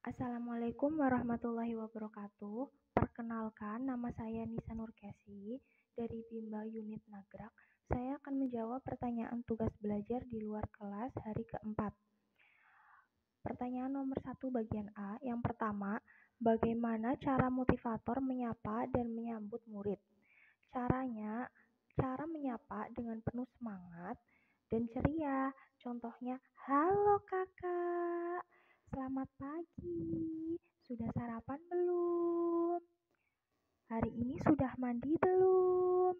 Assalamualaikum warahmatullahi wabarakatuh. Perkenalkan, nama saya Nisa Nurkesi dari Bimba Unit Nagrak. Saya akan menjawab pertanyaan tugas belajar di luar kelas hari keempat. Pertanyaan nomor 1 bagian A. Yang pertama, bagaimana cara motivator menyapa dan menyambut murid? Cara menyapa dengan penuh semangat dan ceria. Contohnya, halo kakak, selamat pagi, sudah sarapan belum? Hari ini sudah mandi belum?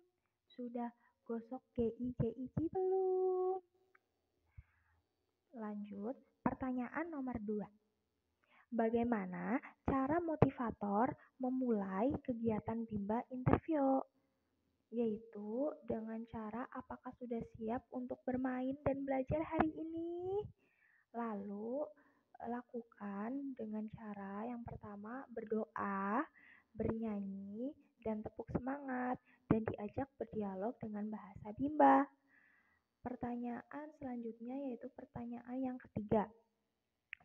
Sudah gosok gigi belum? Lanjut, pertanyaan nomor 2. Bagaimana cara motivator memulai kegiatan Bimba Interview? Yaitu dengan cara apakah sudah siap untuk bermain dan belajar hari ini? Lalu lakukan dengan cara yang pertama berdoa, bernyanyi, dan tepuk semangat, dan diajak berdialog dengan bahasa Bimba. Pertanyaan selanjutnya yaitu pertanyaan yang ketiga.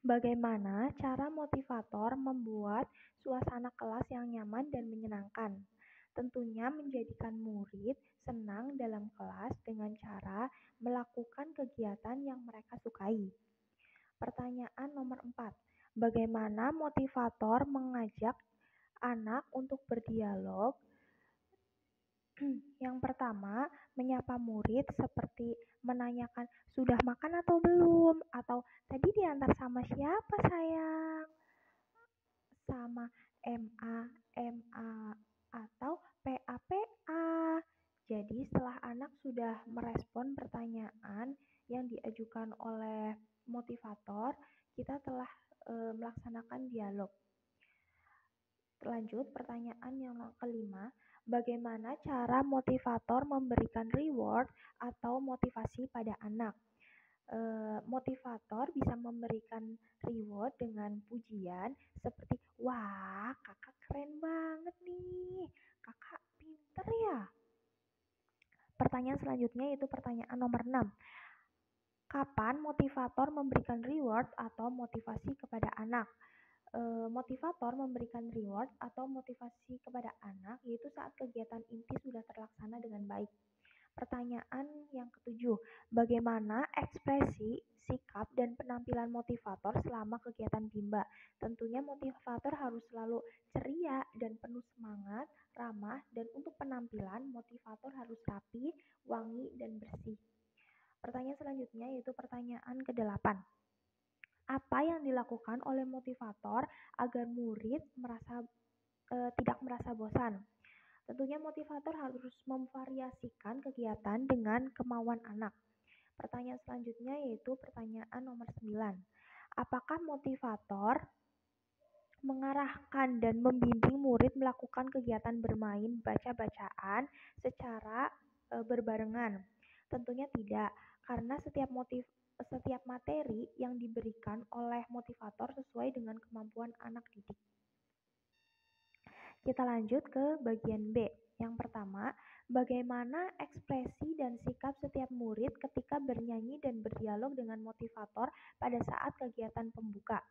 Bagaimana cara motivator membuat suasana kelas yang nyaman dan menyenangkan? Tentunya menjadikan murid senang dalam kelas dengan cara melakukan kegiatan yang mereka sukai. Pertanyaan nomor 4. Bagaimana motivator mengajak anak untuk berdialog? Yang pertama, menyapa murid seperti menanyakan sudah makan atau belum? Atau tadi diantar sama siapa sayang? Sama MA, atau PA. Jadi setelah anak sudah merespon pertanyaan yang diajukan oleh motivator, kita telah melaksanakan dialog. Lanjut, pertanyaan yang kelima, bagaimana cara motivator memberikan reward atau motivasi pada anak? Motivator bisa memberikan reward dengan pujian seperti, wah kakak keren banget nih, kakak pinter ya. Pertanyaan selanjutnya yaitu pertanyaan nomor 6. Kapan motivator memberikan reward atau motivasi kepada anak? Motivator memberikan reward atau motivasi kepada anak yaitu saat kegiatan inti sudah terlaksana dengan baik. Pertanyaan yang ketujuh, bagaimana ekspresi, sikap, dan penampilan motivator selama kegiatan Bimba? Tentunya motivator harus selalu ceria dan penuh semangat, ramah, dan untuk penampilan motivator harus rapi, wangi, dan bersih. Pertanyaan selanjutnya yaitu pertanyaan ke-8. Apa yang dilakukan oleh motivator agar murid tidak merasa bosan? Tentunya motivator harus memvariasikan kegiatan dengan kemauan anak. Pertanyaan selanjutnya yaitu pertanyaan nomor 9. Apakah motivator mengarahkan dan membimbing murid melakukan kegiatan bermain baca-bacaan secara berbarengan? Tentunya tidak, karena setiap materi yang diberikan oleh motivator sesuai dengan kemampuan anak didik. Kita lanjut ke bagian B. Yang pertama, bagaimana ekspresi dan sikap setiap murid ketika bernyanyi dan berdialog dengan motivator pada saat kegiatan pembuka?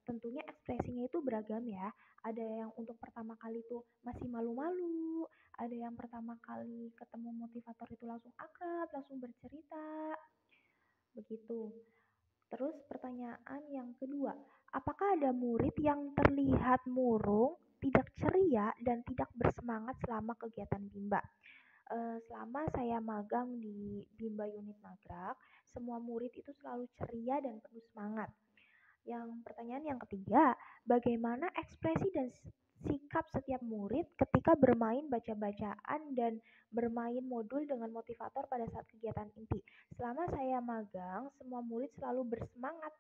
Tentunya ekspresinya itu beragam ya. Ada yang untuk pertama kali itu masih malu-malu, ada yang pertama kali ketemu motivator itu langsung akrab, langsung bercerita, begitu. Terus pertanyaan yang kedua, apakah ada murid yang terlihat murung, tidak ceria, dan tidak bersemangat selama kegiatan Bimba? Selama saya magang di Bimba Unit Nagrak, semua murid itu selalu ceria dan penuh semangat. Yang pertanyaan yang ketiga, bagaimana ekspresi dan sikap setiap murid ketika bermain baca-bacaan dan bermain modul dengan motivator pada saat kegiatan inti? Selama saya magang, semua murid selalu bersemangat,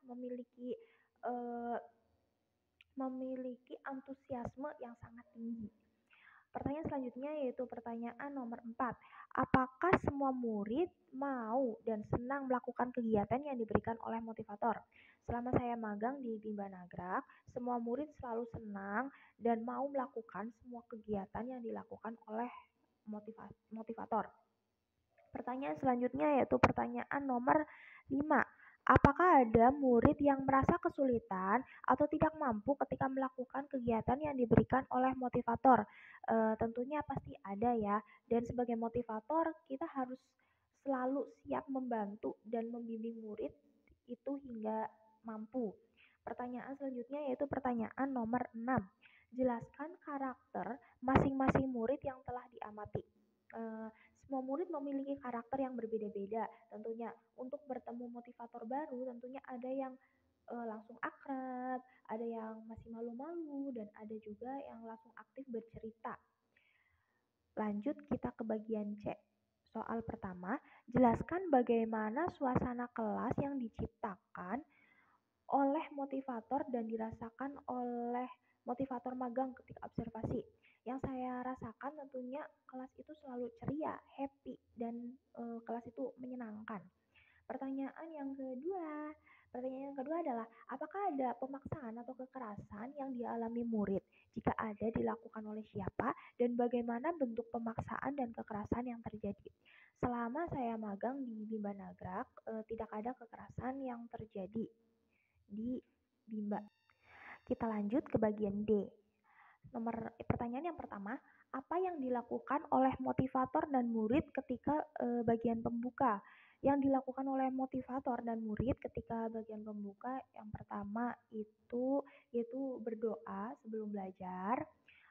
memiliki antusiasme yang sangat tinggi. Pertanyaan selanjutnya yaitu pertanyaan nomor 4. Apakah semua murid mau dan senang melakukan kegiatan yang diberikan oleh motivator? Selama saya magang di Bimba Nagrak, semua murid selalu senang dan mau melakukan semua kegiatan yang dilakukan oleh motivator. Pertanyaan selanjutnya yaitu pertanyaan nomor 5. Apakah ada murid yang merasa kesulitan atau tidak mampu ketika melakukan kegiatan yang diberikan oleh motivator? Tentunya pasti ada ya. Dan sebagai motivator, kita harus selalu siap membantu dan membimbing murid itu hingga mampu. Pertanyaan selanjutnya yaitu pertanyaan nomor 6. Jelaskan karakter masing-masing murid yang telah diamati. Eh, Semua murid memiliki karakter yang berbeda-beda tentunya. Untuk bertemu motivator baru tentunya ada yang langsung akrab, ada yang masih malu-malu, dan ada juga yang langsung aktif bercerita. Lanjut kita ke bagian C. Soal pertama, jelaskan bagaimana suasana kelas yang diciptakan oleh motivator dan dirasakan oleh motivator magang ketika observasi. Yang saya rasakan tentunya kelas itu selalu ceria, happy, dan kelas itu menyenangkan. Pertanyaan yang kedua adalah, apakah ada pemaksaan atau kekerasan yang dialami murid? Jika ada, dilakukan oleh siapa? Dan bagaimana bentuk pemaksaan dan kekerasan yang terjadi? Selama saya magang di Bimba Nagrak, tidak ada kekerasan yang terjadi di Bimba. Kita lanjut ke bagian D. Pertanyaan yang pertama, apa yang dilakukan oleh motivator dan murid ketika bagian pembuka? Yang dilakukan oleh motivator dan murid ketika bagian pembuka yang pertama itu yaitu berdoa sebelum belajar,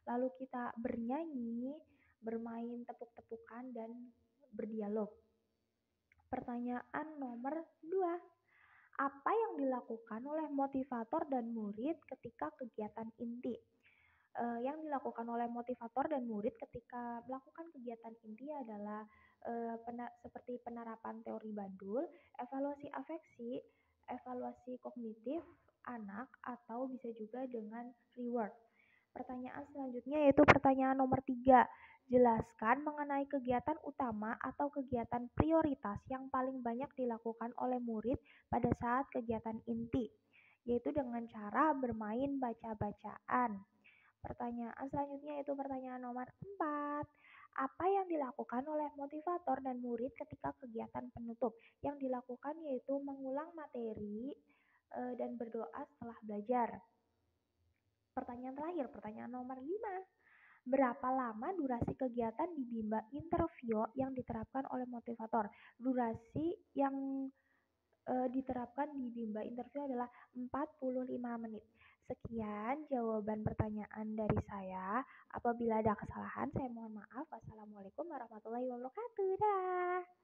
lalu kita bernyanyi, bermain tepuk-tepukan dan berdialog. Pertanyaan nomor 2. Apa yang dilakukan oleh motivator dan murid ketika kegiatan inti? Yang dilakukan oleh motivator dan murid ketika melakukan kegiatan inti adalah seperti penerapan teori Bandul, evaluasi afeksi, evaluasi kognitif anak, atau bisa juga dengan reward. Pertanyaan selanjutnya yaitu pertanyaan nomor 3. Jelaskan mengenai kegiatan utama atau kegiatan prioritas yang paling banyak dilakukan oleh murid pada saat kegiatan inti, yaitu dengan cara bermain baca-bacaan. Pertanyaan selanjutnya yaitu pertanyaan nomor 4. Apa yang dilakukan oleh motivator dan murid ketika kegiatan penutup? Yang dilakukan yaitu mengulang materi dan berdoa setelah belajar. Pertanyaan terakhir, pertanyaan nomor 5. Berapa lama durasi kegiatan di Bimba Interview yang diterapkan oleh motivator? Durasi yang diterapkan di Bimba Interview adalah 45 menit. Sekian jawaban pertanyaan dari saya. Apabila ada kesalahan, saya mohon maaf. Wassalamualaikum warahmatullahi wabarakatuh. Dah.